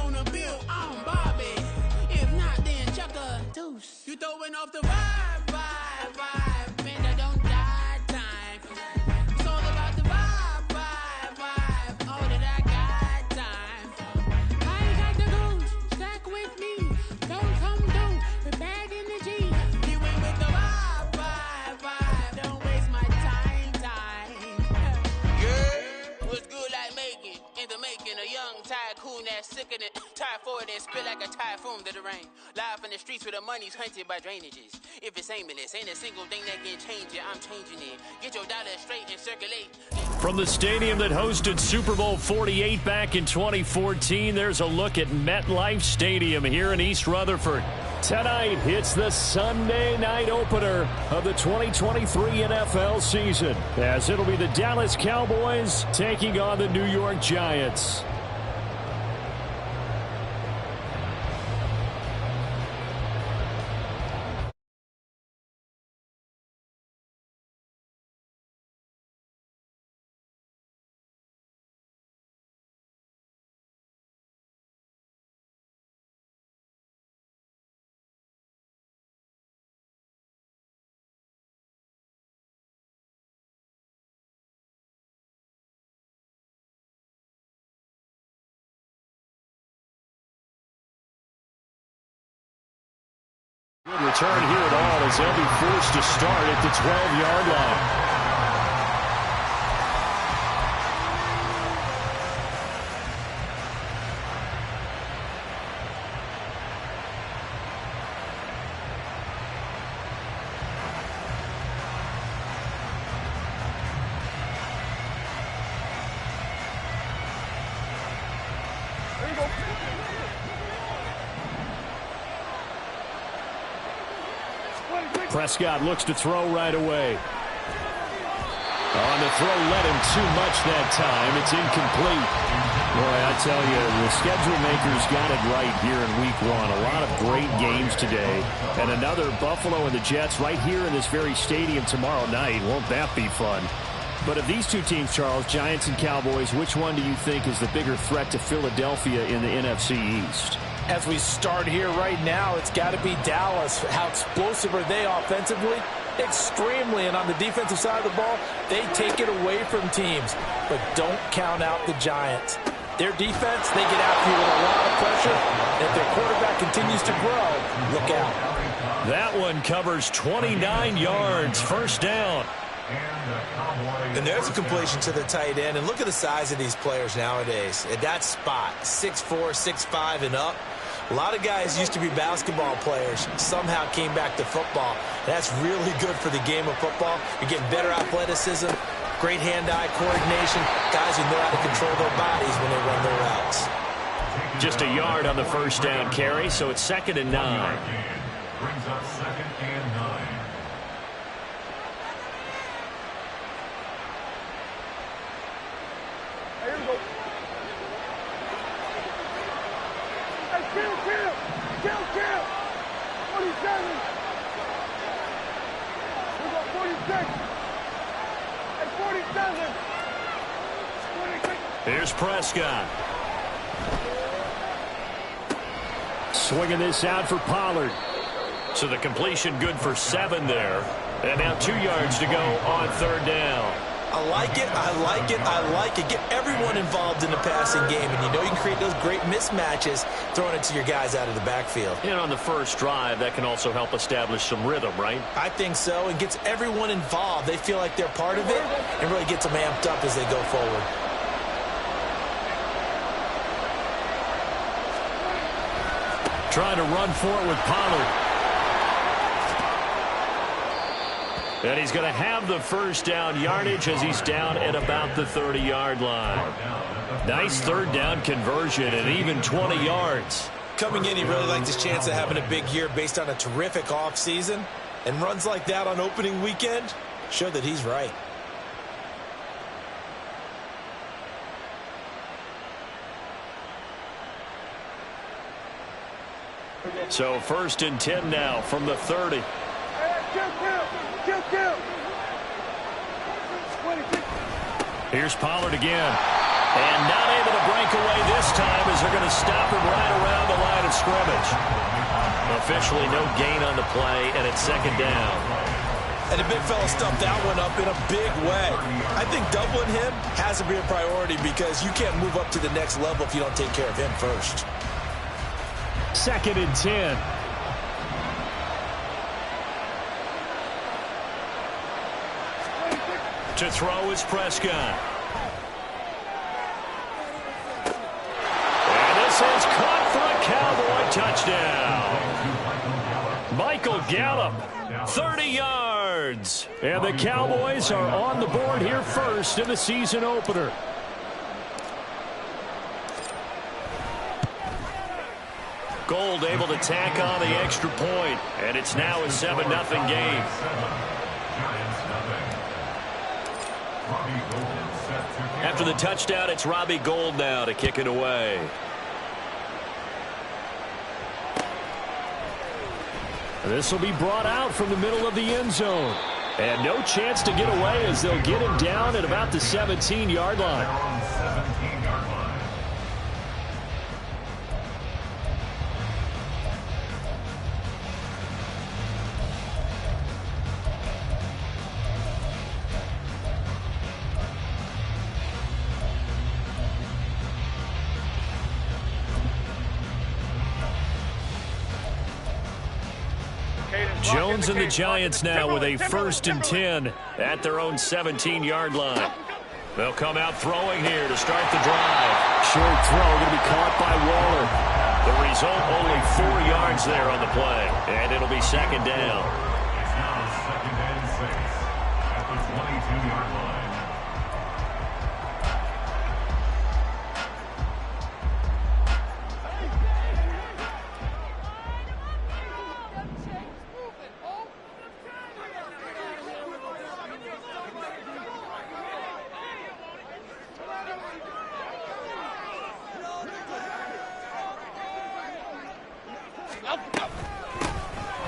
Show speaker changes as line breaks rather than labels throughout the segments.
on the bill, I'm Bobby. If not, then chuck a deuce. You throwing off the vibe, vibe, vibe. Man, I don't die time. It's all about the vibe, vibe, vibe. All that I got time. I ain't got the goose, stack with me. Don't come through, we're back in the G. You ain't with the vibe, vibe, vibe. Don't waste my time. Yeah, what's good like making? In the making, a young tycoon that's sick in it. Tire forward and spit like a typhoon to the rain. Live in the streets where the money's hunted by drainages. If it's aimless, ain't a single thing that can change it. I'm changing it. Get your dollar straight and circulate.
From the stadium that hosted Super Bowl 48 back in 2014, there's a look at MetLife Stadium here in East Rutherford. Tonight, it's the Sunday night opener of the 2023 NFL season, as it'll be the Dallas Cowboys taking on the New York Giants. Good return here at all as they'll be forced to start at the 12-yard line. Prescott looks to throw right away. On the throw, led him too much that time. It's incomplete. Boy, I tell you, the schedule makers got it right here in Week 1. A lot of great games today. And another Buffalo and the Jets right here in this very stadium tomorrow night. Won't that be fun? But of these two teams, Charles, Giants and Cowboys, which one do you think is the bigger threat to Philadelphia in the NFC East?
As we start here right now, it's got to be Dallas. How explosive are they offensively? Extremely. And on the defensive side of the ball, they take it away from teams. But don't count out the Giants. Their defense, they get after you with a lot of pressure. And if their quarterback continues to grow, look out.
That one covers 29 yards. First down.
And there's a completion to the tight end. And look at the size of these players nowadays. At that spot, 6'4", 6'5", and up. A lot of guys used to be basketball players, somehow came back to football. That's really good for the game of football. You're getting better athleticism, great hand-eye coordination, guys who know how to control their bodies when they run their routes.
Just a yard on the first down carry, so it's 2nd and 9.
Brings up 2nd and 9.
Kill! 47! We got 46! And 47! 26!
Here's Prescott. Swinging this out for Pollard. So the completion good for 7 there. And now 2 yards to go on 3rd down.
I like it, I like it, I like it. Get everyone involved in the passing game, and you know you can create those great mismatches throwing it to your guys out of the backfield.
And on the first drive, that can also help establish some rhythm, right?
I think so, and gets everyone involved. They feel like they're part of it, and really gets them amped up as they go forward.
Trying to run for it with Pollard. And he's going to have the first down yardage as he's down at about the 30-yard line. Nice 3rd down conversion and even 20 yards.
Coming in, he really liked his chance of having a big year based on a terrific offseason. And runs like that on opening weekend show that he's right.
So 1st and 10 now from the 30.
Kill!
Here's Pollard again. And not able to break away this time as they're going to stop him right scrimmage. Officially no gain on the play, and it's second down.
And the big fella stuffed that one up in a big way. I think doubling him has to be a priority because you can't move up to the next level if you don't take care of him first.
Second and 10. To throw is Prescott. And this is caught for a Cowboy touchdown. Michael Gallup, 30 yards. And the Cowboys are on the board here first in the season opener. Gold able to tack on the extra point, and it's now a 7-0 game. After the touchdown, it's Robbie Gould now to kick it away. This will be brought out from the middle of the end zone. And no chance to get away as they'll get him down at about the 17-yard line. Jones and the Giants now with a 1st and 10 at their own 17-yard line. They'll come out throwing here to start the drive. Short throw going to be caught by Waller. The result, only 4 yards there on the play, and it'll be second down.
It's now second and 6 at the 22-yard line.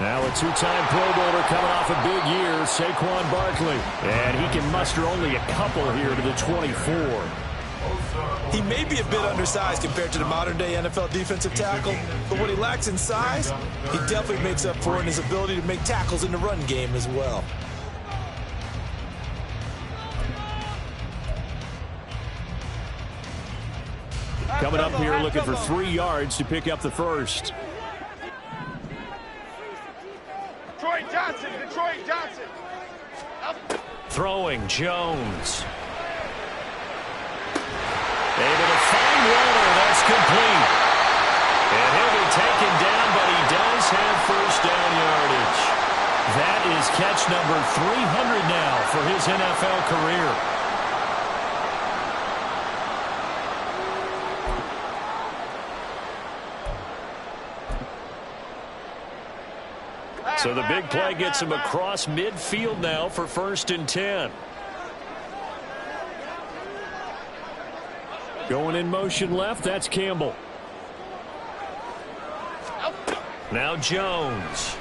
Now a two-time Pro Bowler coming off a big year, Saquon Barkley. And he can muster only a couple here to the 24.
He may be a bit undersized compared to the modern-day NFL defensive tackle, but what he lacks in size, he definitely makes up for in his ability to make tackles in the run game as well.
Coming up here looking for 3 yards to pick up the first.
Detroit Johnson.
Throwing Jones. Able to find Waller. That's complete. And he'll be taken down, but he does have first down yardage. That is catch number 300 now for his NFL career. So the big play gets him across midfield now for 1st and 10. Going in motion left, that's Campbell. Now Jones.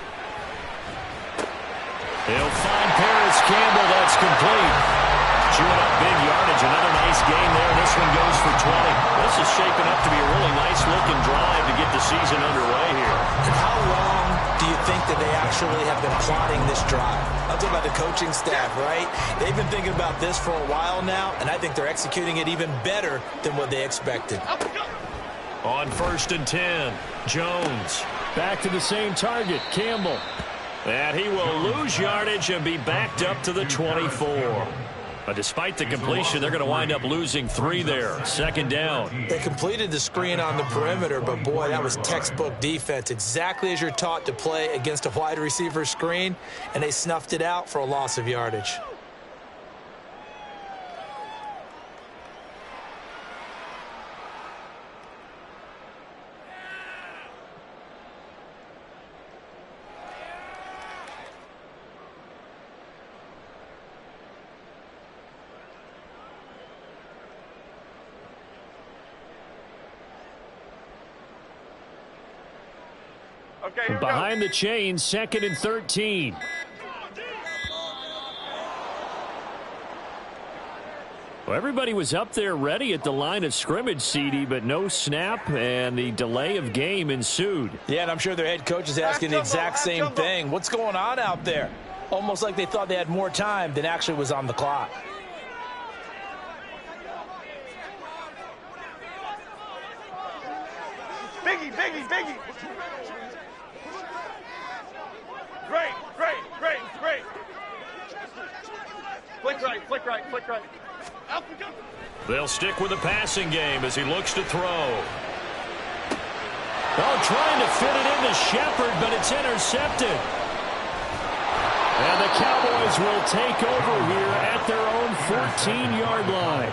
He'll find Paris Campbell. That's complete. Chewing up big yardage. Another nice gain there. This one goes for 20. This is shaping up to be a really nice-looking drive to get the season underway here.
And how long do you think that they actually have been plotting this drive? I'm talking about the coaching staff, right? They've been thinking about this for a while now, and I think they're executing it even better than what they expected.
On 1st and 10, Jones. Back to the same target, Campbell. And he will lose yardage and be backed up to the 24. But despite the completion, they're going to wind up losing 3 there. Second down.
They completed the screen on the perimeter, but boy, that was textbook defense. Exactly as you're taught to play against a wide receiver screen, and they snuffed it out for a loss of yardage.
Okay,
Behind the chains, 2nd and 13. Well, everybody was up there ready at the line of scrimmage, CD, but no snap, and the delay of game ensued.
Yeah, and I'm sure their head coach is asking the exact same thing. What's going on out there? Almost like they thought they had more time than actually was on the clock.
Biggie. Great. Flick right.
They'll stick with the passing game as he looks to throw. Oh, trying to fit it into Shepard, but it's intercepted. And the Cowboys will take over here at their own 14-yard line.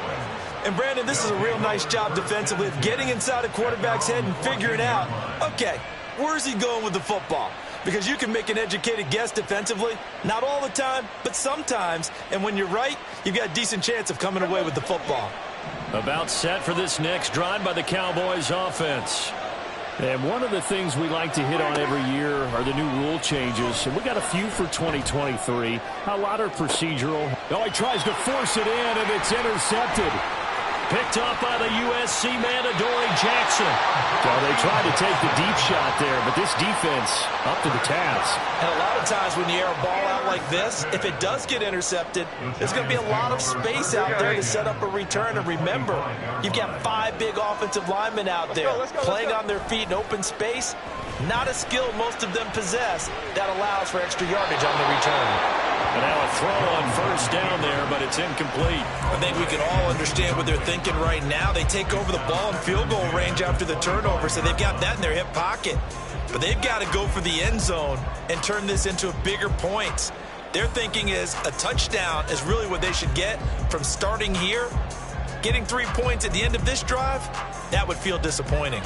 And, Brandon, this is a real nice job defensively of getting inside a quarterback's head and figuring out, okay, where's he going with the football? Because you can make an educated guess defensively, not all the time, but sometimes. And when you're right, you've got a decent chance of coming away with the football.
About set for this next drive by the Cowboys offense. And one of the things we like to hit on every year are the new rule changes. And we got a few for 2023. A lot are procedural. Oh, he tries to force it in, and it's intercepted. Picked up by the USC man, Adoree Jackson. Well, they tried to take the deep shot there, but this defense up to the task.
And a lot of times when you air a ball out like this, if it does get intercepted, there's going to be a lot of space out there to set up a return. And remember, you've got 5 big offensive linemen out there playing on their feet in open space. Not a skill most of them possess that allows for extra yardage on the return.
And now a throw on first down there, but it's incomplete.
I think we can all understand what they're thinking right now. They take over the ball in field goal range after the turnover, so they've got that in their hip pocket. But they've got to go for the end zone and turn this into bigger points. Their thinking is a touchdown is really what they should get from starting here. Getting 3 points at the end of this drive, that would feel disappointing.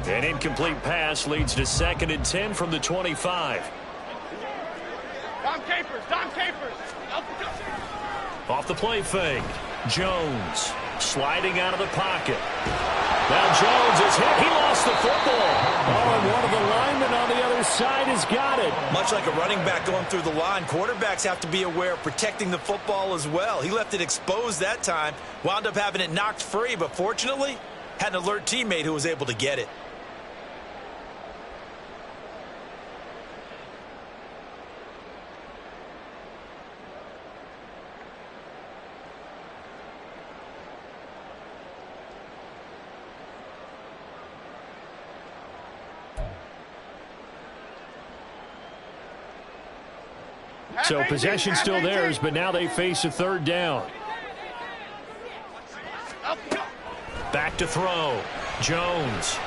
An incomplete pass leads to 2nd and 10 from the 25.
Dom Capers.
Off the play fake. Jones sliding out of the pocket. Now Jones is hit. He lost the football. Oh, and one of the linemen on the other side has got it.
Much like a running back going through the line, quarterbacks have to be aware of protecting the football as well. He left it exposed that time, wound up having it knocked free, but fortunately had an alert teammate who was able to get it.
So possession still theirs, but now they face a 3rd down. Back to throw. Jones.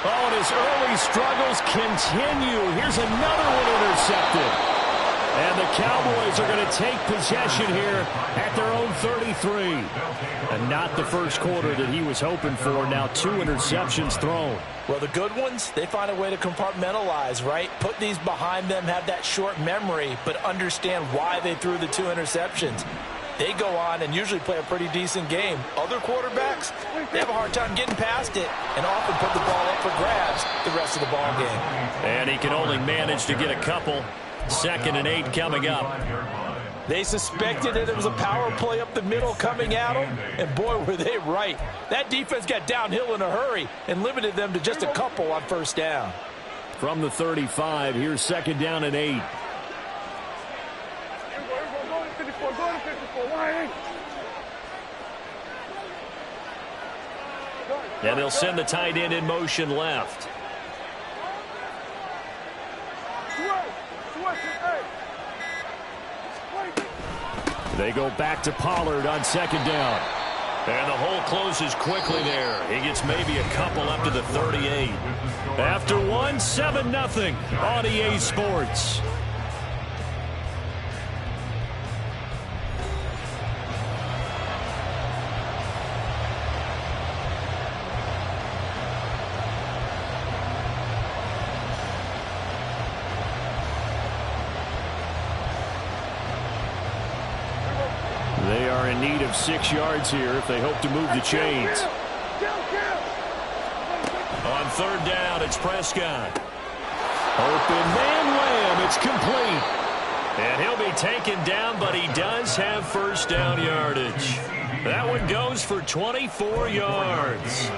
Oh, and his early struggles continue. Here's another one intercepted. And the Cowboys are going to take possession here at their own 33. And not the first quarter that he was hoping for. Now 2 interceptions thrown.
Well, the good ones, they find a way to compartmentalize, right? Put these behind them, have that short memory, but understand why they threw the 2 interceptions. They go on and usually play a pretty decent game. Other quarterbacks, they have a hard time getting past it and often put the ball up for grabs the rest of the ball game.
And he can only manage to get a couple. 2nd and 8 coming up.
They suspected that it was a power play up the middle coming at them, and boy, were they right. That defense got downhill in a hurry and limited them to just a couple on first down.
From the 35, here's 2nd down and 8. And they'll send the tight end in motion left. They go back to Pollard on 2nd down. And the hole closes quickly there. He gets maybe a couple up to the 38. After one, 7-0 on EA Sports. They are in need of 6 yards here if they hope to move the chains. On 3rd down, it's Prescott. Open man, Lamb. It's complete. And he'll be taken down, but he does have first down yardage. That one goes for 24 yards.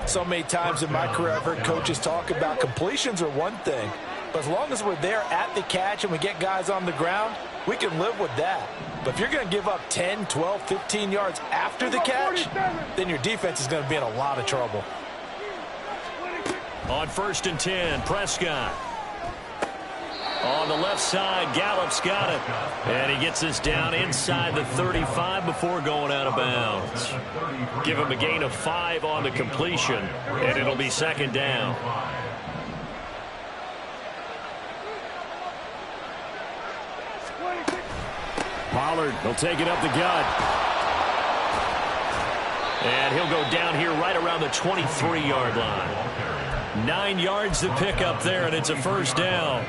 So many times in my career I've heard coaches talk about completions are one thing, but as long as we're there at the catch and we get guys on the ground, we can live with that. But if you're going to give up 10, 12, 15 yards after the catch, then your defense is going to be in a lot of trouble.
On 1st and 10, Prescott. On the left side, Gallup's got it. And he gets this down inside the 35 before going out of bounds. Give him a gain of 5 on the completion, and it'll be 2nd down. Pollard, he'll take it up the gut. And he'll go down here right around the 23-yard line. 9 yards to pick up there, and it's a first down.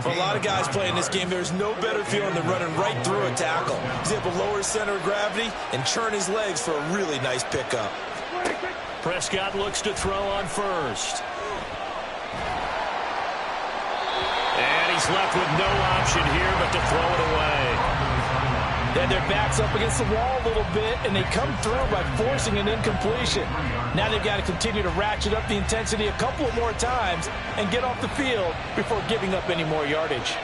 For a lot of guys playing this game, there's no better feeling than running right through a tackle. He's able to lower his center of gravity and churn his legs for a really nice pickup.
Prescott looks to throw on 1st. And he's left with no option here but to throw it away.
Then their back's up against the wall a little bit, and they come through by forcing an incompletion. Now they've got to continue to ratchet up the intensity a couple of more times and get off the field before giving up any more yardage.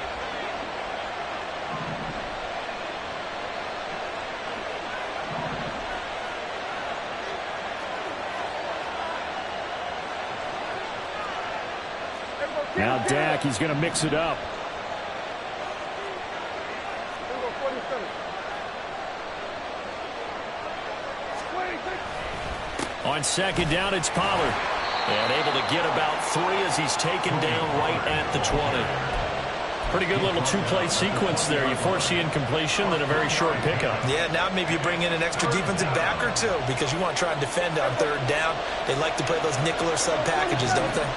Now Dak, he's going to mix it up. On 2nd down, it's Pollard. And able to get about 3 as he's taken down right at the 20. Pretty good little 2-play sequence there. You force the incompletion, then a very short pickup.
Yeah, now maybe you bring in an extra defensive back or two because you want to try and defend on 3rd down. They like to play those nickel or sub packages, don't they?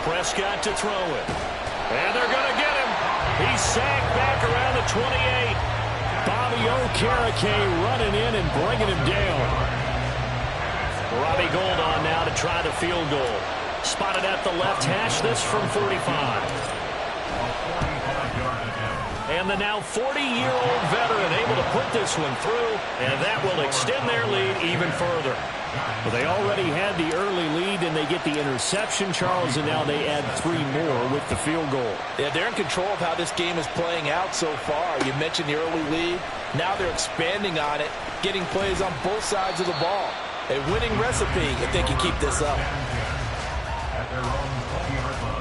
Prescott to throw it. And they're going to get him. He's sacked back around the 28. Bobby Okereke running in and bringing him down. Robbie Gould on now to try the field goal. Spotted at the left hash, this from 45. And the now 40-year-old veteran able to put this one through, and that will extend their lead even further. Well, they already had the early lead, and they get the interception, Charles, and now they add 3 more with the field goal.
Yeah, they're in control of how this game is playing out so far. You mentioned the early lead. Now they're expanding on it, getting plays on both sides of the ball. A winning recipe if they can keep this up.
At their own 20-yard line.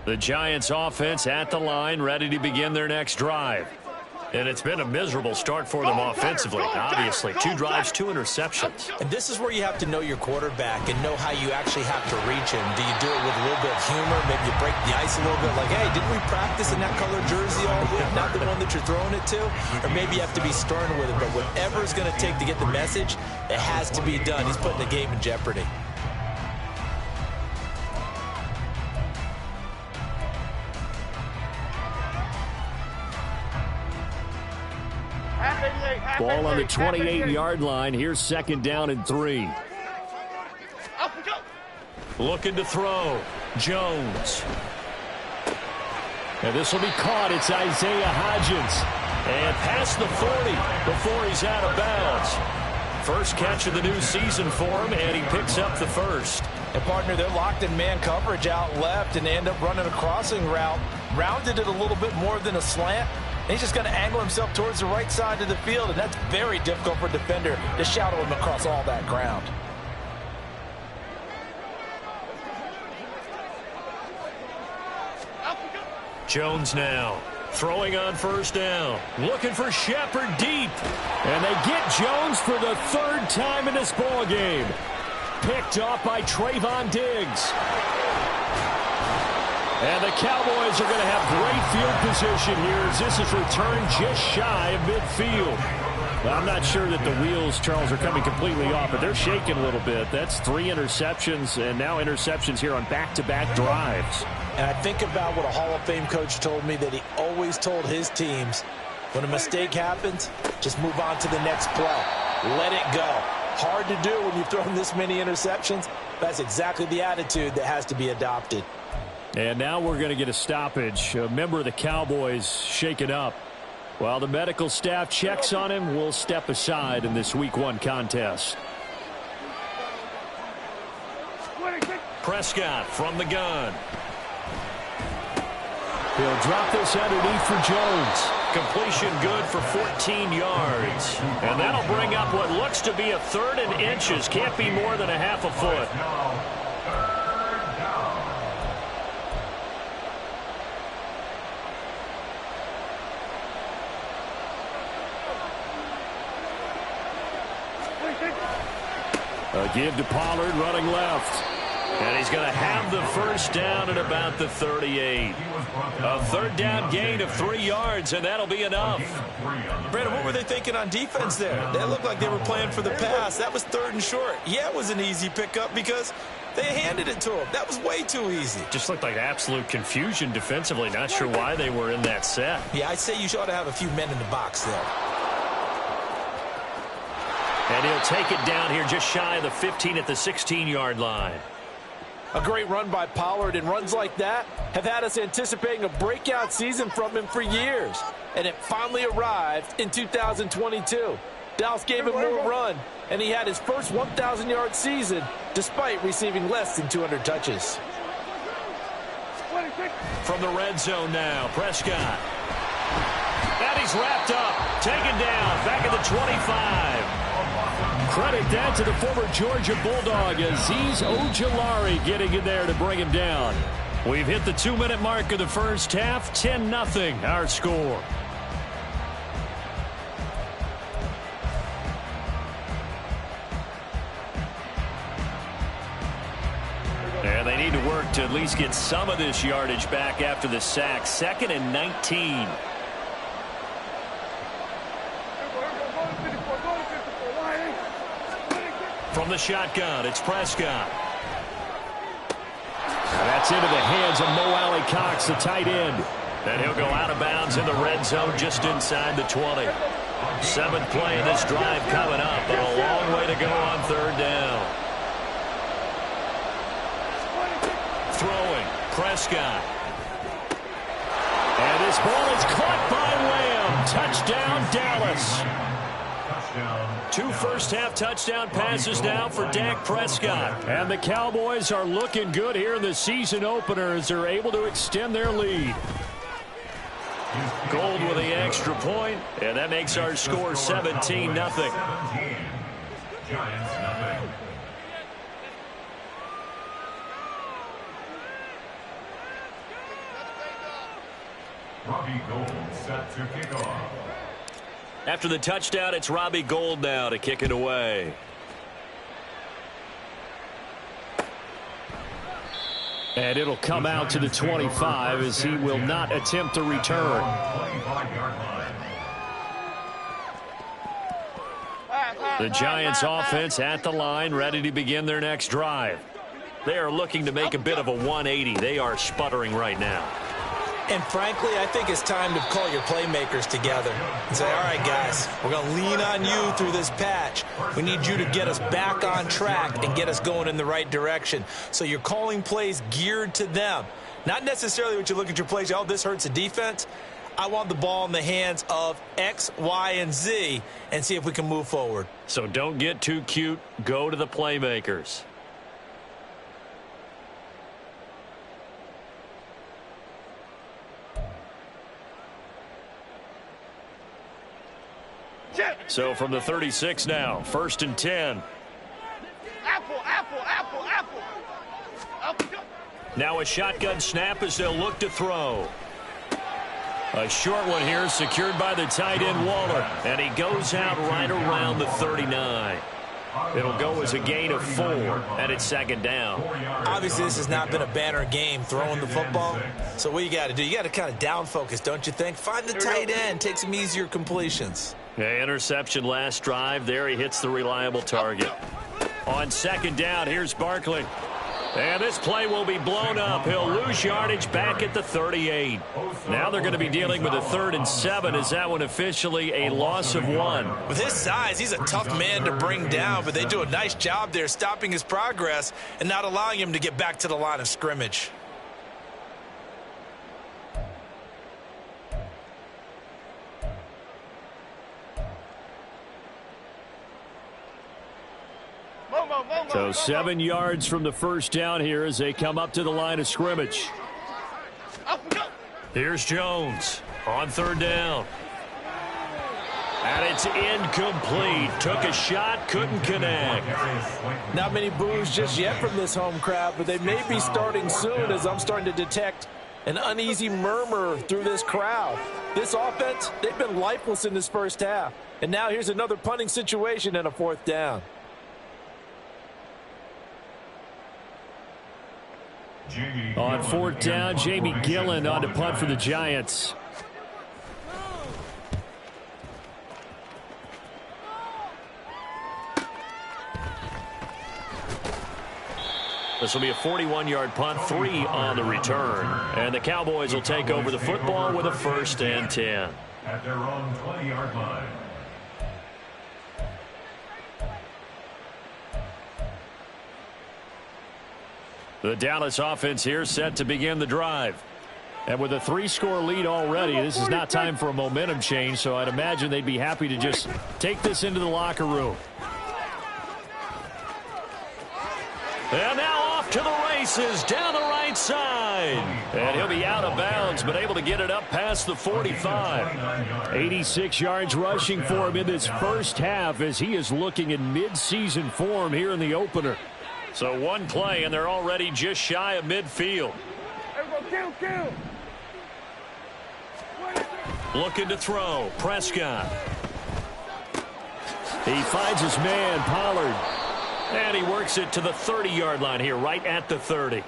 The Giants offense at the line, ready to begin their next drive. And it's been a miserable start for them offensively, obviously. 2 drives, 2 interceptions.
And this is where you have to know your quarterback and know how you actually have to reach him. Do you do it with a little bit of humor? Maybe you break the ice a little bit, like, hey, didn't we practice in that colored jersey all week? Not the one that you're throwing it to? Or maybe you have to be stern with it. But whatever it's going to take to get the message, it has to be done. He's putting the game in jeopardy.
Ball on the 28-yard line. Here's 2nd down and 3. Looking to throw. Jones. And this will be caught. It's Isaiah Hodgins. And past the 40 before he's out of bounds. First catch of the new season for him, and he picks up the first.
And, partner, they're locked in man coverage out left, and they end up running a crossing route. Rounded it a little bit more than a slant. He's just going to angle himself towards the right side of the field, and that's very difficult for a defender to shadow him across all that ground.
Jones now throwing on 1st down. Looking for Shepard deep. And they get Jones for the 3rd time in this ball game. Picked off by Trayvon Diggs. And the Cowboys are going to have great field position here as this is returned just shy of midfield. Well, I'm not sure that the wheels, Charles, are coming completely off, but they're shaking a little bit. That's 3 interceptions, and now interceptions here on back-to-back drives.
And I think about what a Hall of Fame coach told me that he always told his teams, when a mistake happens, just move on to the next play. Let it go. Hard to do when you've thrown this many interceptions. That's exactly the attitude that has to be adopted.
And now we're going to get a stoppage. A member of the Cowboys shaken up. While the medical staff checks on him, we'll step aside in this Week 1 contest.
Prescott from the gun.
He'll drop this underneath for Jones.
Completion good for 14 yards. And that'll bring up what looks to be a 3rd and inches. Can't be more than a half a foot.
A give to Pollard running left.
And he's going to have the first down at about the 38. A 3rd down gain of 3 yards, and that'll be enough.
Brandon, what were they thinking on defense there? They looked like they were playing for the pass. That was 3rd and short. Yeah, it was an easy pickup because they handed it to him. That was way too easy.
Just looked like absolute confusion defensively. Not sure why they were in that set.
Yeah, I'd say you ought to have a few men in the box there.
And he'll take it down here just shy of the 15 at the 16-yard line.
A great run by Pollard, and runs like that have had us anticipating a breakout season from him for years. And it finally arrived in 2022. Dallas gave him more run, and he had his first 1,000-yard season despite receiving less than 200 touches.
From the red zone now, Prescott. And he's wrapped up, taken down, back at the 25.
Credit that to the former Georgia Bulldog, Azeez Ojulari getting in there to bring him down.
We've hit the 2-minute mark of the first half, 10-0 our score. And they need to work to at least get some of this yardage back after the sack. 2nd and 19. From the shotgun, it's Prescott.
That's into the hands of Mo Alley-Cox, the tight end.
And he'll go out of bounds in the red zone just inside the 20. 7th play in this drive coming up, but a long way to go on 3rd down. Throwing, Prescott.
And this ball is caught by Lamb. Touchdown, Dallas.
2 first-half touchdown passes now for Dak Prescott.
And the Cowboys are looking good here in the season opener as they're able to extend their lead.
Gold with the extra point, and that makes our score 17-0.
Giants nothing. Robbie Gould set to kick off.
After the touchdown, it's Robbie Gould now to kick it away.
And it'll come out to the 25 as he will not attempt to return.
The Giants offense at the line, ready to begin their next drive. They are looking to make a bit of a 180. They are sputtering right now.
And frankly, I think it's time to call your playmakers together and say, all right, guys, we're going to lean on you through this patch. We need you to get us back on track and get us going in the right direction. So you're calling plays geared to them. Not necessarily what you look at your plays, oh, this hurts the defense. I want the ball in the hands of X, Y, and Z and see if we can move forward.
So don't get too cute. Go to the playmakers. So from the 36 now, 1st and 10.
Apple.
Now a shotgun snap as they'll look to throw. A short one here secured by the tight end Waller. And he goes out right around the 39. It'll go as a gain of 4, and it's 2nd down.
Obviously, this has not been a banner game throwing the football. So what you got to do, you got to kind of down focus, don't you think? Find the tight end, take some easier completions.
Interception last drive. There he hits the reliable target. On second down, here's Barkley. And this play will be blown up. He'll lose yardage back at the 38. Now they're going to be dealing with a 3rd and 7. Is that one officially a loss of 1?
With his size, he's a tough man to bring down, but they do a nice job there stopping his progress and not allowing him to get back to the line of scrimmage.
So 7 yards from the first down here as they come up to the line of scrimmage.
Here's Jones on 3rd down. And it's incomplete. Took a shot, couldn't connect.
Not many boos just yet from this home crowd, but they may be starting soon as I'm starting to detect an uneasy murmur through this crowd. This offense, they've been lifeless in this first half. And now here's another punting situation and a 4th down.
On 4th down, Jamie Gillen on to punt for the Giants.
This will be a 41-yard punt, 3 on the return. And the Cowboys will take over the football with a 1st and 10.
At their own 20-yard line.
The Dallas offense here set to begin the drive. And with a 3-score lead already, this is not time for a momentum change, so I'd imagine they'd be happy to just take this into the locker room.
And now off to the races down the right side. And he'll be out of bounds, but able to get it up past the 45.
86 yards rushing for him in this first half as he is looking in mid-season form here in the opener.
So one play, and they're already just shy of midfield. Looking to throw. Prescott.
He finds his man, Pollard.
And he works it to the 30-yard line here, right at the 30.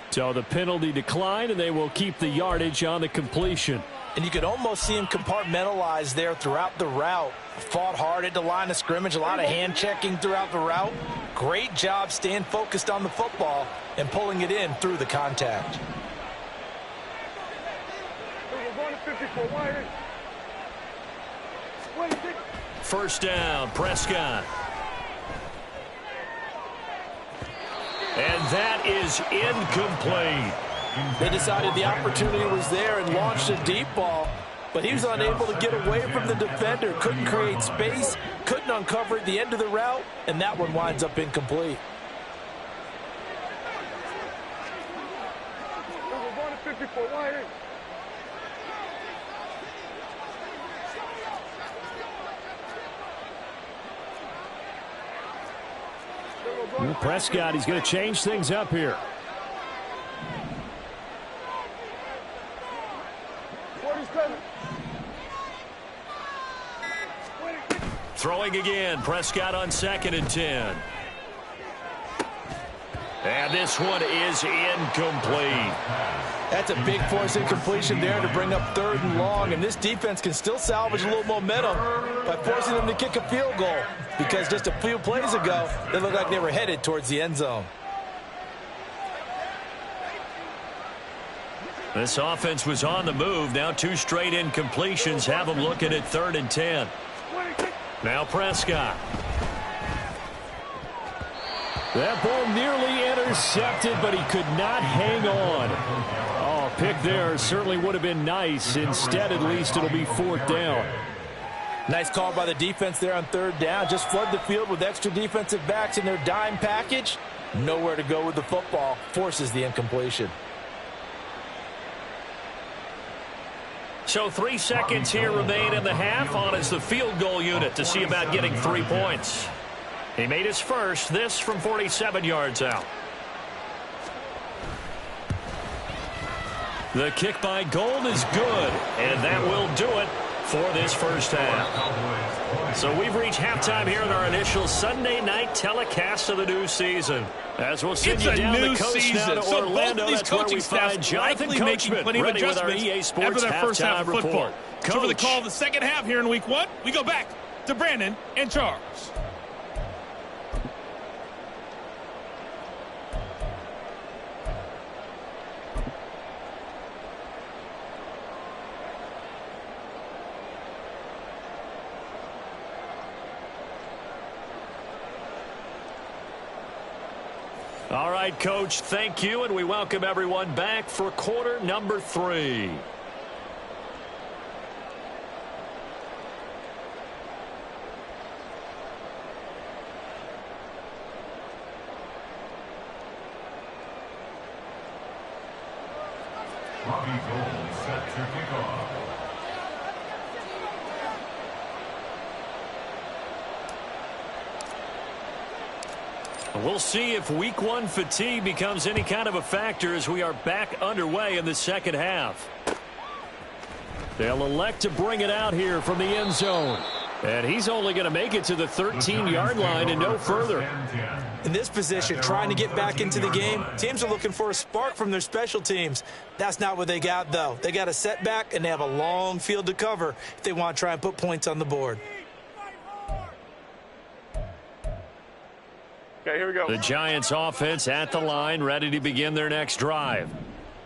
So the penalty declined, and they will keep the yardage on the completion.
And you could almost see him compartmentalize there throughout the route. Fought hard at the line of scrimmage, a lot of hand checking throughout the route. Great job staying focused on the football and pulling it in through the contact.
First down, Prescott. And that is incomplete.
They decided the opportunity was there and launched a deep ball, but he was unable to get away from the defender, couldn't create space, couldn't uncover at the end of the route, and that one winds up incomplete.
Prescott, he's going to change things up here.
Throwing again, Prescott on 2nd and 10. And this one is incomplete.
That's a big force incompletion there to bring up 3rd and long, and this defense can still salvage a little momentum by forcing them to kick a field goal, because just a few plays ago, they looked like they were headed towards the end zone.
This offense was on the move. Now 2 straight incompletions have them looking at 3rd and 10. Now Prescott.
That ball nearly intercepted, but he could not hang on. Oh, pick there certainly would have been nice. Instead, at least, it'll be 4th down.
Nice call by the defense there on 3rd down. Just flood the field with extra defensive backs in their dime package. Nowhere to go with the football. Forces the incompletion.
So 3 seconds here remain in the half. On is the field goal unit to see about getting 3 points. He made his first, this from 47 yards out. The kick by Gold is good, and that will do it for this first half. So we've reached halftime here in our initial Sunday night telecast of the new season. As we'll send you down the coast now to Orlando, that's where we find Jonathan Coachman ready with our EA Sports halftime report.
So for the call of the second half here in week 1, we go back to Brandon and Charles.
All right, Coach, thank you, and we welcome everyone back for quarter number 3.
Robbie Gould set to kick off.
We'll see if week 1 fatigue becomes any kind of a factor as we are back underway in the second half. They'll elect to bring it out here from the end zone. And he's only going to make it to the 13-yard line and no further.
In this position, trying to get back into the game, teams are looking for a spark from their special teams. That's not what they got, though. They got a setback, and they have a long field to cover if they want to try and put points on the board.
Okay, here we go.
The Giants offense at the line, ready to begin their next drive.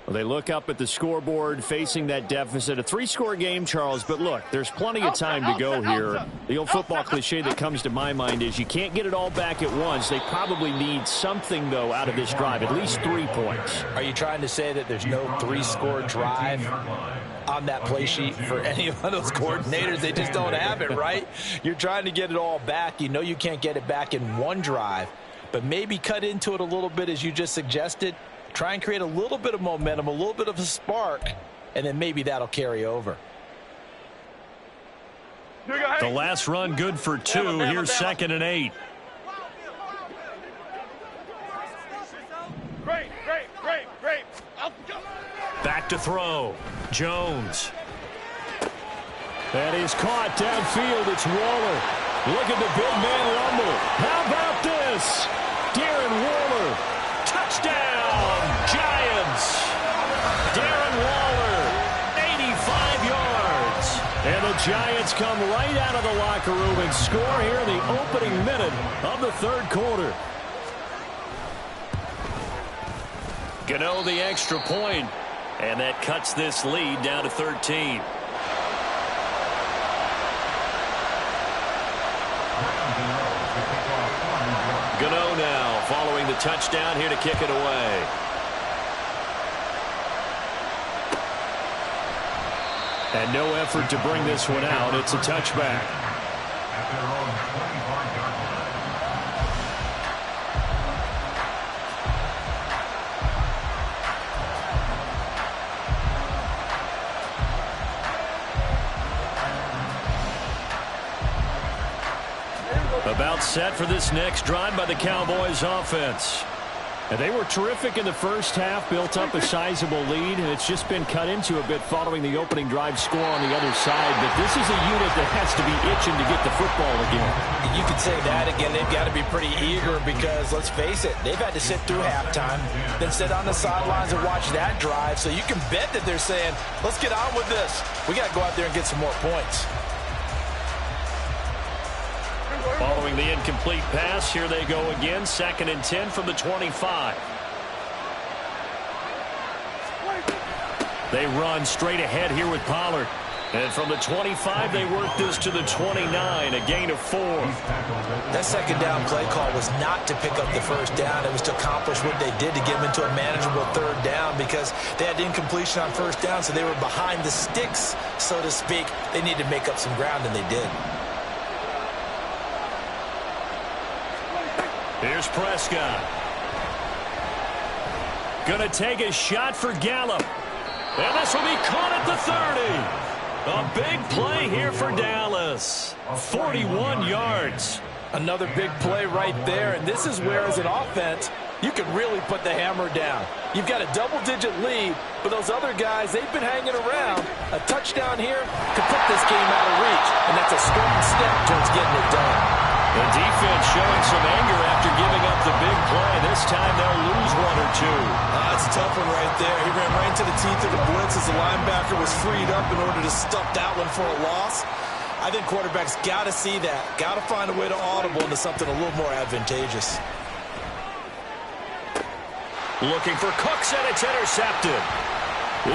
Well, they look up at the scoreboard facing that deficit. A 3-score game, Charles, but look, there's plenty of time to go here. The old football cliche that comes to my mind is you can't get it all back at once. They probably need something, though, out of this drive, at least 3 points.
Are you trying to say that there's no 3-score drive on that play sheet for any of those coordinators? They just don't have it, right? You're trying to get it all back. You know you can't get it back in one drive, but maybe cut into it a little bit as you just suggested. Try and create a little bit of momentum, a little bit of a spark, and then maybe that'll carry over.
The last run good for 2. Here's 2nd and 8.
Great.
Back to throw. Jones.
That is caught downfield. It's Waller. Look at the big man rumble. How about this? Darren Waller.
Touchdown, Giants. Darren Waller, 85 yards.
And the Giants come right out of the locker room and score here in the opening minute of the 3rd quarter.
Gano the extra point, and that cuts this lead down to 13. Gano now following the touchdown here to kick it away.
And no effort to bring this one out. It's a touchback.
At their own 25-yard line.
About set for this next drive by the Cowboys offense.
And they were terrific in the first half, built up a sizable lead, and it's just been cut into a bit following the opening drive score on the other side. But this is a unit that has to be itching to get the football again.
You could say that again. They've got to be pretty eager because, let's face it, they've had to sit through halftime, then sit on the sidelines and watch that drive. So you can bet that they're saying, let's get on with this. We got to go out there and get some more points.
Following the incomplete pass, here they go again. 2nd and 10 from the 25. They run straight ahead here with Pollard. And from the 25, they work this to the 29, a gain of 4.
That second down play call was not to pick up the first down. It was to accomplish what they did to get them into a manageable 3rd down because they had incompletion on 1st down, so they were behind the sticks, so to speak. They needed to make up some ground, and they did.
Here's Prescott. Gonna take a shot for Gallup. And this will be caught at the 30. A big play here for Dallas. 41 yards.
Another big play right there, and this is where, as an offense, you can really put the hammer down. You've got a double-digit lead, but those other guys, they've been hanging around. A touchdown here could put this game out of reach, and that's a strong step towards getting it done.
The defense showing some anger after giving up the big play. This time they'll lose one or two.
That's a tough one right there. He ran right into the teeth of the blitz as the linebacker was freed up in order to stop that one for a loss. I think quarterbacks got to see that. Got to find a way to audible into something a little more advantageous.
Looking for Cooks, and it's intercepted.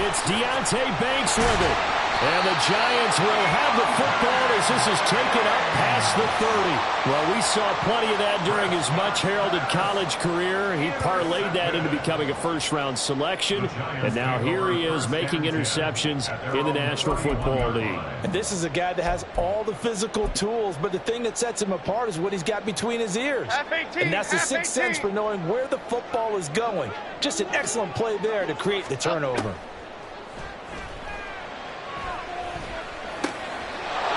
It's Deonte Banks with it. And the Giants will have the football as this is taken up past the 30. Well, we saw plenty of that during his much-heralded college career. He parlayed that into becoming a first-round selection. And now here he is making interceptions in the National Football League.
And this is a guy that has all the physical tools, but the thing that sets him apart is what he's got between his ears. And that's the sixth sense for knowing where the football is going. Just an excellent play there to create the turnover.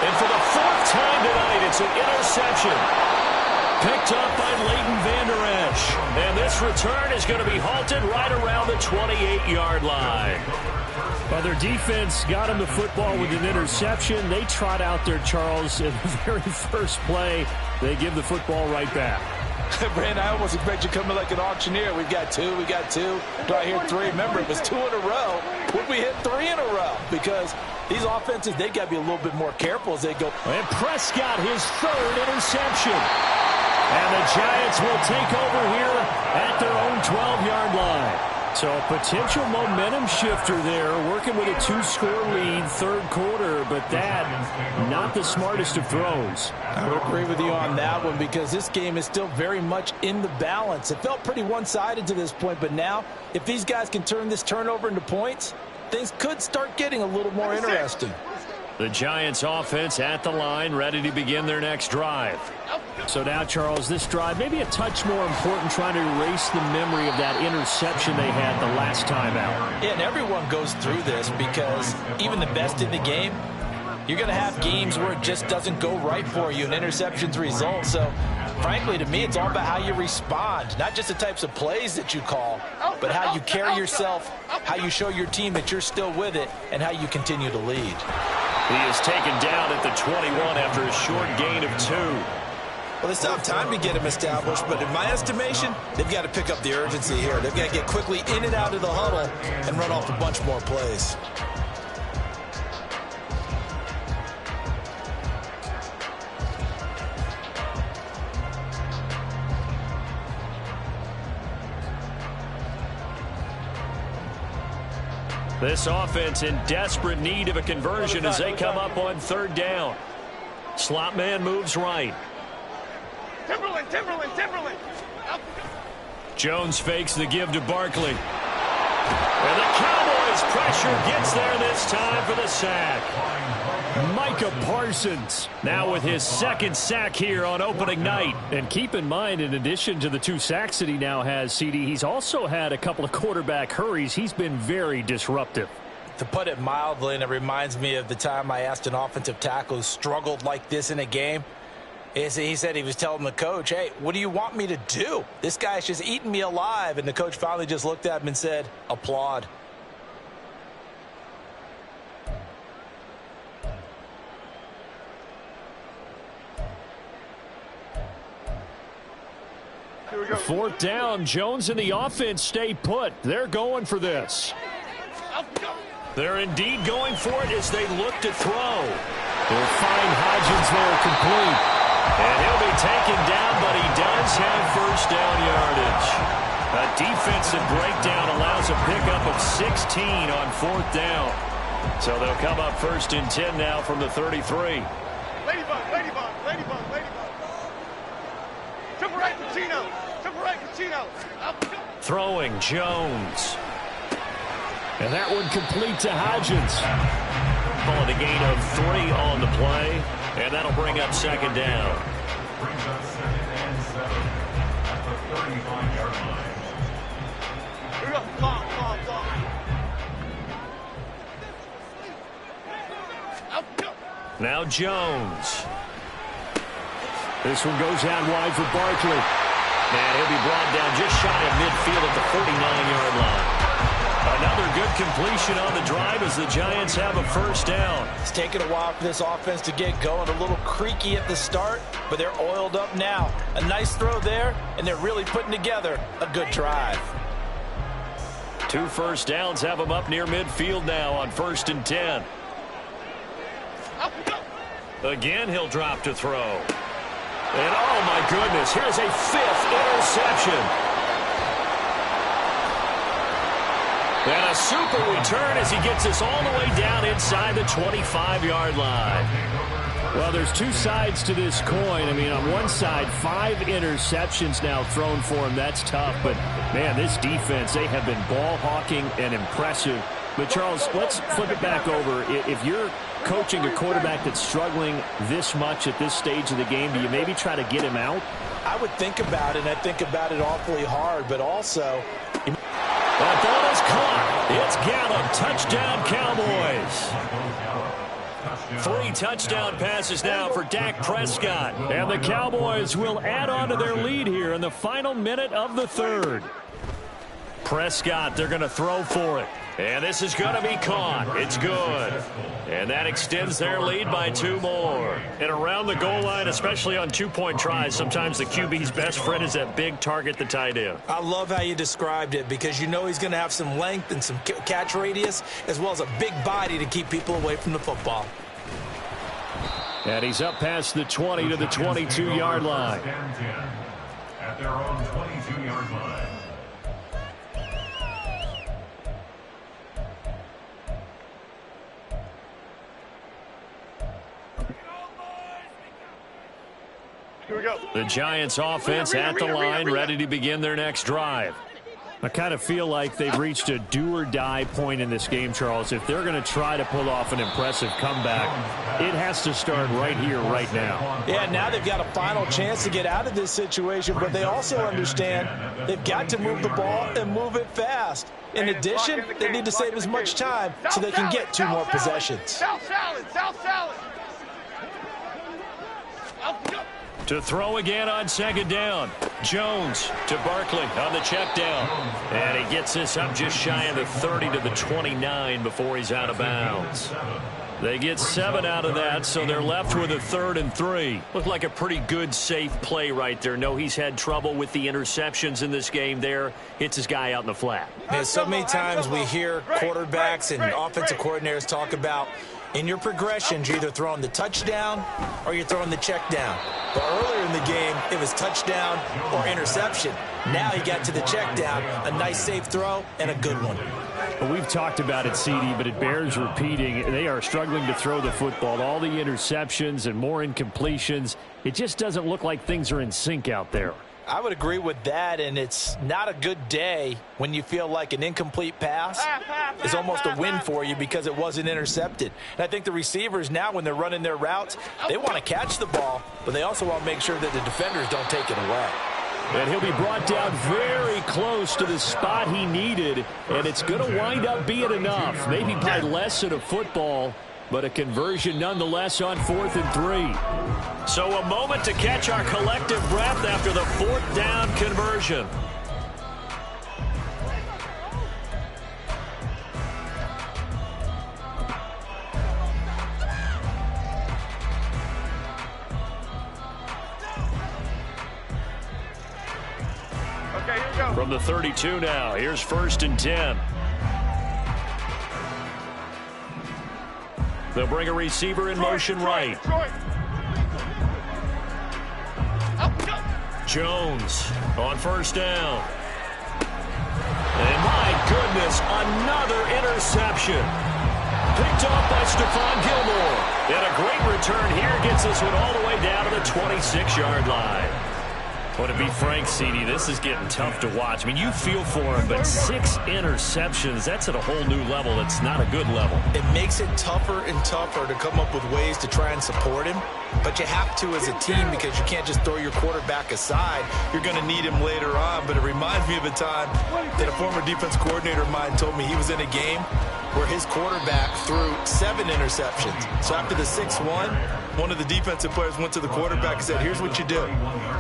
And for the fourth time tonight, it's an interception. Picked up by Leighton Vander Esch. And this return is going to be halted right around the 28-yard line.
Well, their defense got him the football with an interception. They trot out there, Charles, in the very first play. They give the football right back.
Brandon, I almost expect you to come in like an auctioneer. We've got two. Do I hear three? Remember, it was 2 in a row. Would we hit 3 in a row? Because these offenses, they got to be a little bit more careful as they go.
And Prescott, his third interception. And the Giants will take over here at their own 12-yard line. So a potential momentum shifter there, working with a 2-score lead, third quarter, but that, not the smartest of throws.
I would agree with you on that one because this game is still very much in the balance. It felt pretty one-sided to this point, but now, if these guys can turn this turnover into points, things could start getting a little more interesting.
The Giants offense at the line, ready to begin their next drive.
So now, Charles, this drive maybe a touch more important, trying to erase the memory of that interception they had the last time out.
Yeah, and everyone goes through this because even the best in the game, you're going to have games where it just doesn't go right for you and interceptions result. So, frankly, to me, it's all about how you respond, not just the types of plays that you call, but how you carry yourself, how you show your team that you're still with it, and how you continue to lead.
He is taken down at the 21 after a short gain of 2.
Well, they still have time to get him established, but in my estimation, they've got to pick up the urgency here. They've got to get quickly in and out of the huddle and run off a bunch more plays.
This offense in desperate need of a conversion as they come up on third down. Slot man moves right.
Timberland.
Jones fakes the give to Barkley. And the Cowboys pressure gets there this time for the sack.
Micah Parsons now with his second sack here on opening night. And keep in mind, in addition to the 2 sacks that he now has, CD, he's also had a couple of quarterback hurries. He's been very disruptive.
To put it mildly, and it reminds me of the time I asked an offensive tackle who struggled like this in a game. He said he was telling the coach, hey, what do you want me to do? This guy's just eating me alive. And the coach finally just looked at him and said, applaud.
Fourth down, Jones and the offense stay put. They're going for this.
They're indeed going for it as they look to throw.
They'll find Hodgins there complete.
And he'll be taken down, but he does have first down yardage. A defensive breakdown allows a pickup of 16 on fourth down. So they'll come up first and 10 now from the 33.
Ladybug. Triple right, Pacino.
Throwing Jones.
And that one complete to Hodgins.
Calling a gain of 3 on the play. And that'll bring up second down.
Brings up second and 7 at the 35-yard line.
Here we go. Long.
Now Jones.
This one goes out wide for Barkley.
And he'll be brought down just shy of midfield at the 49-yard line. Another good completion on the drive as the Giants have a first down.
It's taken a while for this offense to get going. A little creaky at the start, but they're oiled up now. A nice throw there, and they're really putting together a good drive.
2 first downs have them up near midfield now on 1st and 10. Again, he'll drop to throw. And oh my goodness, here's a 5th interception. And a super return as he gets us all the way down inside the 25-yard line.
Well, there's 2 sides to this coin. I mean, on one side, 5 interceptions now thrown for him. That's tough. But, man, this defense, they have been ball hawking and impressive. But, Charles, let's flip it back over. If you're coaching a quarterback that's struggling this much at this stage of the game, do you maybe try to get him out?
I would think about it, and I think about it awfully hard. But also,
that ball is caught. It's Gallup. Touchdown, Cowboys. 3 touchdown passes now for Dak Prescott.
And the Cowboys will add on to their lead here in the final minute of the 3rd.
Prescott, they're going to throw for it. And this is going to be caught. It's good. And that extends their lead by 2 more. And around the goal line, especially on 2-point tries, sometimes the QB's best friend is that big target, the tight end.
I love how you described it because you know he's going to have some length and some catch radius as well as a big body to keep people away from the football.
And he's up past the 20 to the 22-yard line.
At their own 22-yard line.
Here we go.
The Giants offense at the line, ready to begin their next drive.
I kind of feel like they've reached a do-or-die point in this game, Charles. If they're going to try to pull off an impressive comeback, it has to start right here, right now.
Yeah, now they've got a final chance to get out of this situation, but they also understand they've got to move the ball and move it fast. In addition, they need to save as much time so they can get 2 more possessions.
South salad, South salad.
To throw again on 2nd down. Jones to Barkley on the check down. And he gets this up just shy of the 30 to the 29 before he's out of bounds. They get 7 out of that, so they're left with a 3rd and 3. Looked like a pretty good, safe play right there. No, he's had trouble with the interceptions in this game there. Hits his guy out in the flat.
Man, so many times we hear quarterbacks and offensive coordinators talk about in your progressions, you're either throwing the touchdown or you're throwing the check down. But earlier in the game, it was touchdown or interception. Now he got to the check down, a nice safe throw, and a good one.
Well, we've talked about it, CD, but it bears repeating. They are struggling to throw the football. All the interceptions and more incompletions. It just doesn't look like things are in sync out there.
I would agree with that, and it's not a good day when you feel like an incomplete pass is almost a win for you because it wasn't intercepted. And I think the receivers now, when they're running their routes, they want to catch the ball, but they also want to make sure that the defenders don't take it away.
And he'll be brought down very close to the spot he needed, and it's going to wind up being enough. Maybe by less than a football, but a conversion nonetheless on 4th and 3.
So a moment to catch our collective breath after the 4th down conversion.
Okay, here we go.
From the 32 now, here's 1st and 10. They'll bring a receiver in motion right. Jones on 1st down. And my goodness, another interception. Picked off by Stephon Gilmore. And a great return here gets this one all the way down to the 26-yard line. Well, to be frank, CD, this is getting tough to watch. I mean, you feel for him, but 6 interceptions, that's at a whole new level. It's not a good level.
It makes it tougher and tougher to come up with ways to try and support him. But you have to as a team because you can't just throw your quarterback aside. You're going to need him later on. But it reminds me of a time that a former defense coordinator of mine told me he was in a game where his quarterback threw 7 interceptions. So after the 6th one of the defensive players went to the quarterback and said, here's what you do.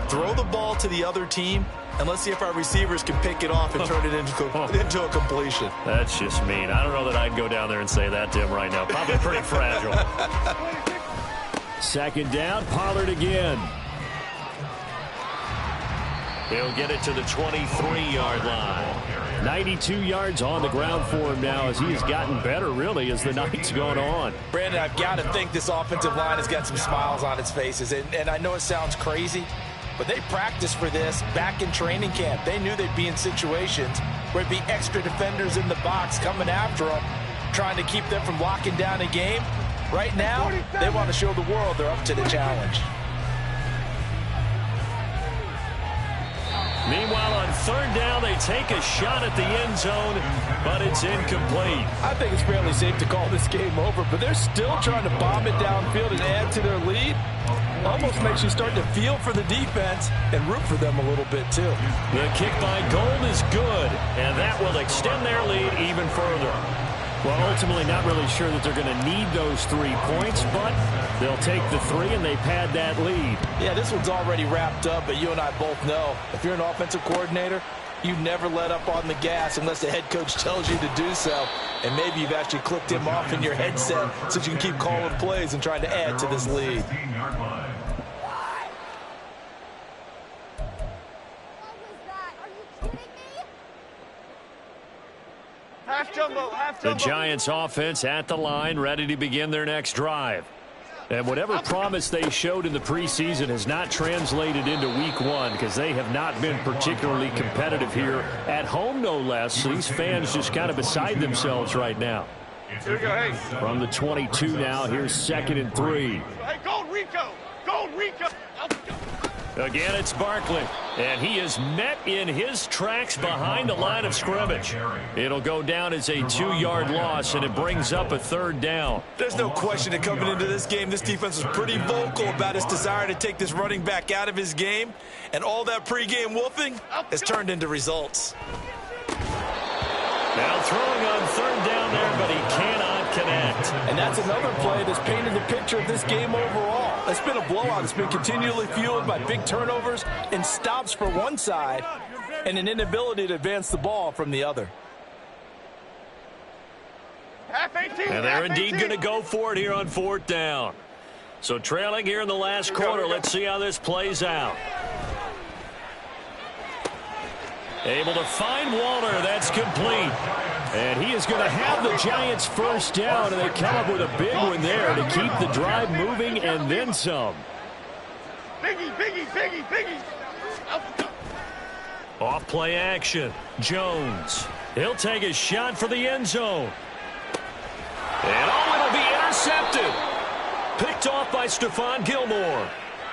Throw the ball ball to the other team, and let's see if our receivers can pick it off and turn it into a completion.
That's just mean. I don't know that I'd go down there and say that to him right now. Probably pretty fragile.
Second down, Pollard again.
He'll get it to the 23-yard line.
92 yards on the ground for him now as he has gotten better, really, as the night's gone on.
Brandon, I've got to think this offensive line has got some smiles on its faces. And I know it sounds crazy, but they practiced for this back in training camp. They knew they'd be in situations where it'd be extra defenders in the box coming after them, trying to keep them from locking down a game. Right now, they want to show the world they're up to the challenge.
Meanwhile, on third down, they take a shot at the end zone, but it's incomplete.
I think it's fairly safe to call this game over, but they're still trying to bomb it downfield and add to their lead. Almost makes you start to feel for the defense and root for them a little bit, too.
The kick by Gold is good, and that will extend their lead even further.
Well, ultimately not really sure that they're going to need those 3 points, but they'll take the 3 and they pad that lead.
Yeah, this one's already wrapped up, but you and I both know if you're an offensive coordinator, you never let up on the gas unless the head coach tells you to do so. And maybe you've actually clicked him off in your headset so you can keep calling plays and trying to add to this lead.
Half jumbo, half
The
jumbo.
Giants offense at the line, ready to begin their next drive. And whatever promise they showed in the preseason has not translated into week 1 because they have not been particularly competitive here at home, no less. So these fans just kind of beside themselves right now.
Here we go, hey.
From the 22 now, here's 2nd and 3.
Hey, Gold Rico. Gold Rico.
Again, it's Barkley, and he is met in his tracks behind the line of scrimmage. It'll go down as a 2-yard loss, and it brings up a 3rd down.
There's no question that coming into this game, this defense was pretty vocal about its desire to take this running back out of his game, and all that pregame wolfing has turned into results.
Now throwing on 3rd down there, but he cannot connect.
And that's another play that's painted the picture of this game overall. It's been a blowout. It's been continually fueled by big turnovers and stops for one side and an inability to advance the ball from the other.
Half 18.
And they're indeed going to go for it here on 4th down. So trailing here in the last quarter. Let's see how this plays out. Able to find Walter. That's complete. And he is going to have the Giants' 1st down, and they come up with a big one there to keep the drive moving and then some.
Biggie, biggie, biggie, biggie.
Off play action. Jones. He'll take a shot for the end zone. And it'll be intercepted. Picked off by Stephon Gilmore.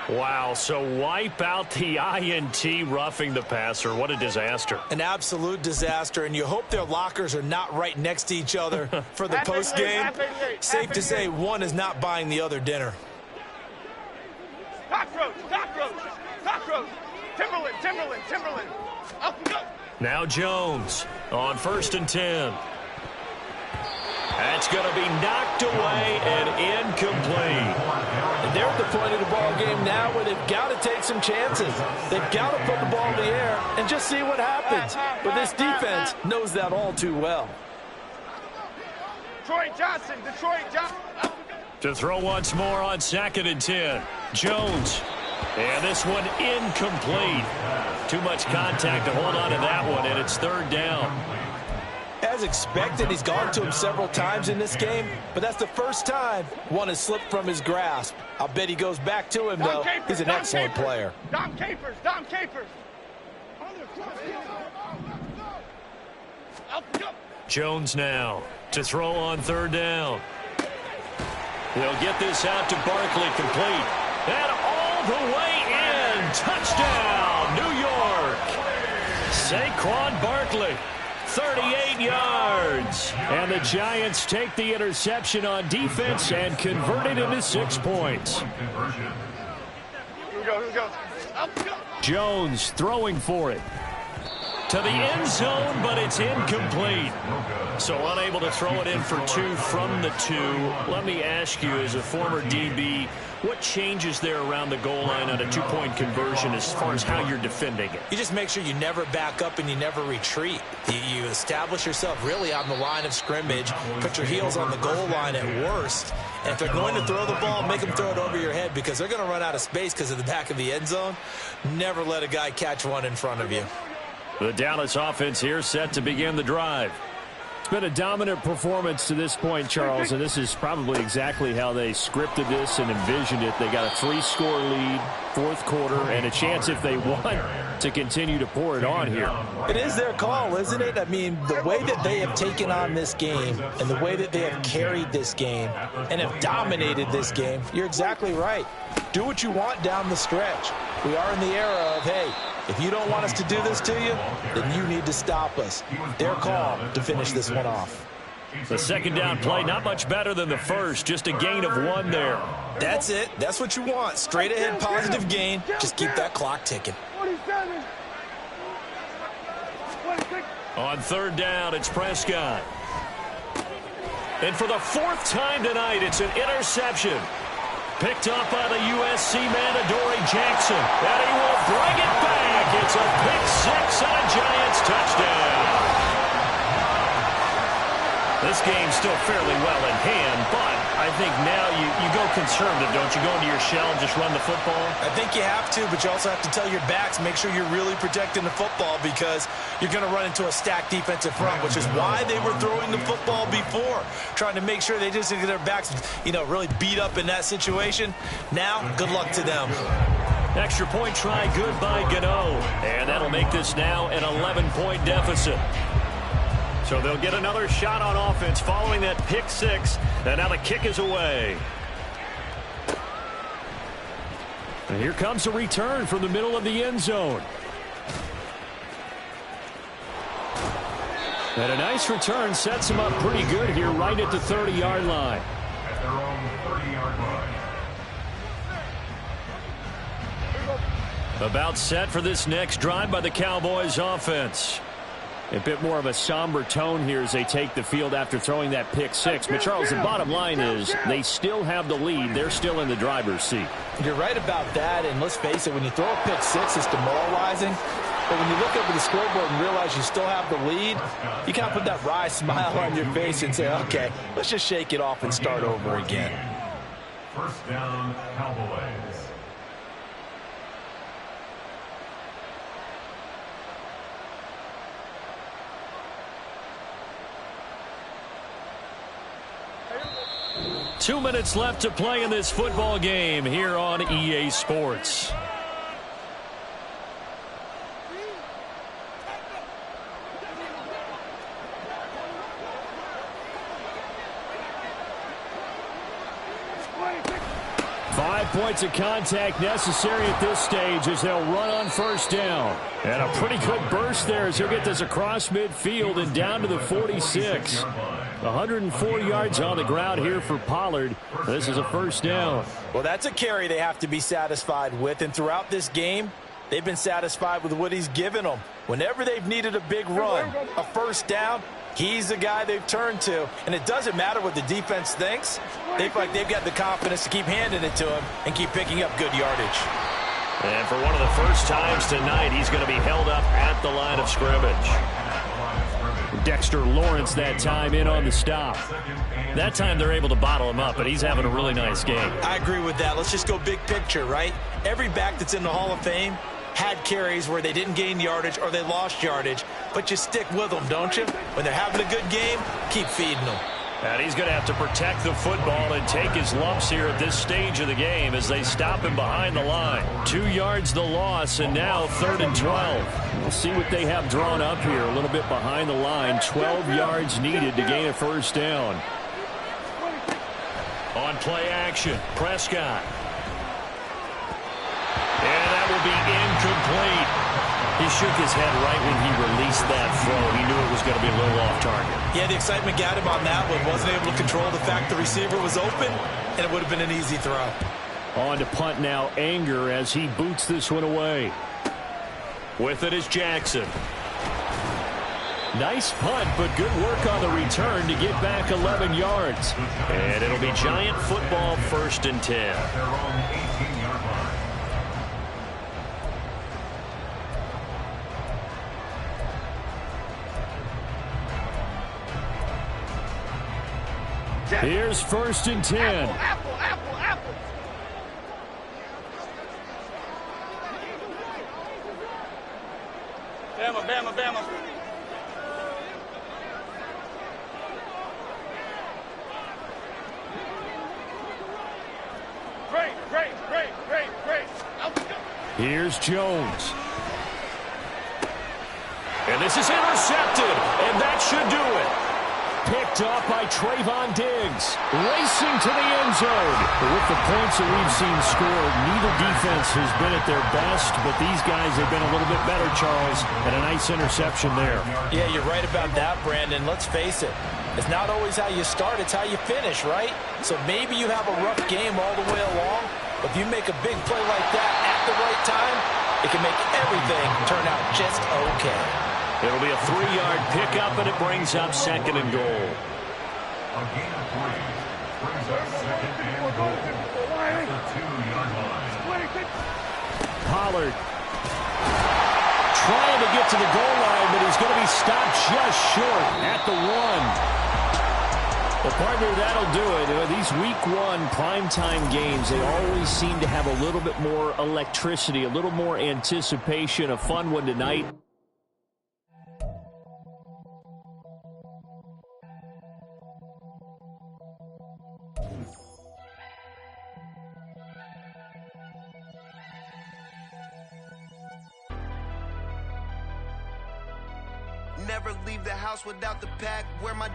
Wow, so wipe out the INT, roughing the passer. What a disaster.
An absolute disaster, and you hope their lockers are not right next to each other for the postgame. Safe to say one is not buying the other dinner.
Cockroach, cockroach, cockroach. Timberland, Timberland, Timberland. Up and go.
Now Jones on 1st and 10. That's going to be knocked away and incomplete.
And they're at the point of the ball game now where they've got to take some chances. They've got to put the ball in the air and just see what happens. But this defense knows that all too well.
Detroit Johnson, Detroit Johnson.
To throw once more on 2nd and 10. Jones. And this one incomplete. Too much contact to hold on to that one, and it's 3rd down.
As expected, he's gone to him several times in this game, but that's the first time one has slipped from his grasp. I'll bet he goes back to him, though. He's an excellent player.
Dom Capers, Dom Capers.
Jones now to throw on 3rd down. They'll get this out to Barkley, complete. And all the way in. Touchdown, New York. Saquon Barkley. 38 yards. And the Giants take the interception on defense and convert it into 6 points.
Here we go, here we go. Up, go.
Jones throwing for it.
to the end zone, but it's incomplete. So unable to throw it in for 2 from the 2. Let me ask you, as a former DB, what changes there around the goal line on a 2-point conversion as far as how you're defending it?
You just make sure you never back up and you never retreat. You establish yourself really on the line of scrimmage, put your heels on the goal line at worst, and if they're going to throw the ball, make them throw it over your head because they're going to run out of space because of the back of the end zone. Never let a guy catch one in front of you.
The Dallas offense here set to begin the drive. It's been a dominant performance to this point, Charles, and this is probably exactly how they scripted this and envisioned it. They got a 3-score lead, fourth quarter, and a chance, if they want, to continue to pour it on here.
It is their call, isn't it? I mean, the way that they have taken on this game and the way that they have carried this game and have dominated this game, you're exactly right. Do what you want down the stretch. We are in the era of, hey, if you don't want us to do this to you, then you need to stop us. Their call to finish this one off.
The second down play, not much better than the first, just a gain of 1 there.
That's it. That's what you want. Straight ahead, positive gain. Just keep that clock ticking.
On third down, it's Prescott. And for the 4th time tonight, it's an interception. Picked up by the USC man, Adoree Jackson. And he will bring it back. It's a pick 6 and a Giants touchdown. This game's still fairly well in hand, but I think now you go conservative, don't you? Go into your shell and just run the football?
I think you have to, but you also have to tell your backs, make sure you're really protecting the football because you're going to run into a stacked defensive front, which is why they were throwing the football before, trying to make sure they just get their backs, really beat up in that situation. Now, good luck to them.
Extra point try good by Gano, and that'll make this now an 11-point deficit. So they'll get another shot on offense following that pick 6, and now the kick is away.
And here comes a return from the middle of the end zone. And a nice return sets him up pretty good here right at the 30-yard line.
At their own 30-yard line.
About set for this next drive by the Cowboys offense. A bit more of a somber tone here as they take the field after throwing that pick 6. But, Charles, the bottom line is they still have the lead. They're still in the driver's seat.
You're right about that, and let's face it, when you throw a pick 6, it's demoralizing. But when you look up at the scoreboard and realize you still have the lead, you kind of put that wry smile on your face and say, okay, let's just shake it off and start over again.
First down, Cowboys.
Two minutes left to play in this football game here on EA Sports. Five points of contact necessary at this stage as they'll run on first down. And a pretty good burst there as he'll get this across midfield and down to the 46. 104 yards on the ground here for Pollard. This is a first down.
Well, that's a carry they have to be satisfied with. And throughout this game, they've been satisfied with what he's given them. Whenever they've needed a big run, a first down, he's the guy they've turned to. And it doesn't matter what the defense thinks. They feel like they've got the confidence to keep handing it to him and keep picking up good yardage.
And for one of the first times tonight, he's going to be held up at the line of scrimmage.
Dexter Lawrence that time in on the stop. That time they're able to bottle him up, but he's having a really nice game.
I agree with that. Let's just go big picture, right? Every back that's in the Hall of Fame had carries where they didn't gain yardage or they lost yardage, but you stick with them, don't you? When they're having a good game, keep feeding them.
And he's going to have to protect the football and take his lumps here at this stage of the game as they stop him behind the line.
2 yards the loss, and now 3rd and 12. We'll see what they have drawn up here. A little bit behind the line. 12 yards needed to gain a first down.
On play action, Prescott. And that will be incomplete.
He shook his head right when he released that throw. He knew it was going to be a little off target.
Yeah, the excitement got him on that one. Wasn't able to control the fact the receiver was open, and it would have been an easy throw.
On to punt now, Anger, as he boots this one away.
With it is Jackson.
Nice punt, but good work on the return to get back 11 yards.
And it'll be Giant football, 1st and 10.
Their own 18-yard line.
Here's 1st and 10.
Apple. Bama. Great.
Here's Jones.
And this is intercepted, and that should do it.
Picked up by Trayvon Diggs. Racing to the end zone. With the points that we've seen scored, neither defense has been at their best, but these guys have been a little bit better, Charles, and a nice interception there.
Yeah, you're right about that, Brandon. Let's face it. It's not always how you start, it's how you finish, right? So maybe you have a rough game all the way along, but if you make a big play like that at the right time, it can make everything turn out just okay.
It'll be a 3-yard pickup, and it brings up 2nd and goal.
A gain of 3 brings up 2nd and goal at the 2-yard line.
Pollard trying to get to the goal line, but he's going to be stopped just short at the 1. Well, partner, that'll do it. These Week 1 primetime games, they always seem to have a little bit more electricity, a little more anticipation. A fun one tonight.
Never leave the house without the pack. Where my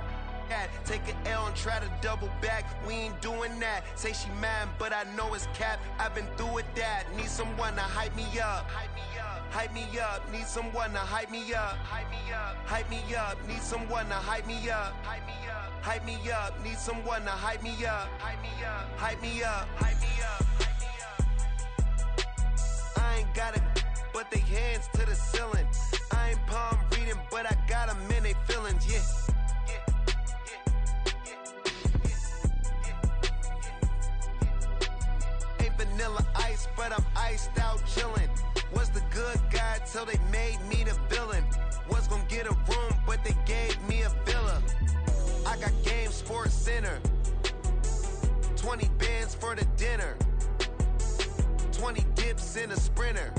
at? Take an L and try to double back. We ain't doing that. Say she mad, but I know it's cap. I've been through with that. Need someone to hype me up. Hype me up. Need someone to hype me up. Hype me up. Need someone to hype me up. Hype me up. Need someone to hype me up. Hype me up. I ain't got it, but they hands to the ceiling. I ain't palm reading, but I got them in they feelings, yeah. Ain't vanilla ice, but I'm iced out chillin'. Was the good guy till they made me the villain. Was gonna get a room, but they gave me a villa. I got Game Sports Center. 20 bands for the dinner. 20 dips in a Sprinter.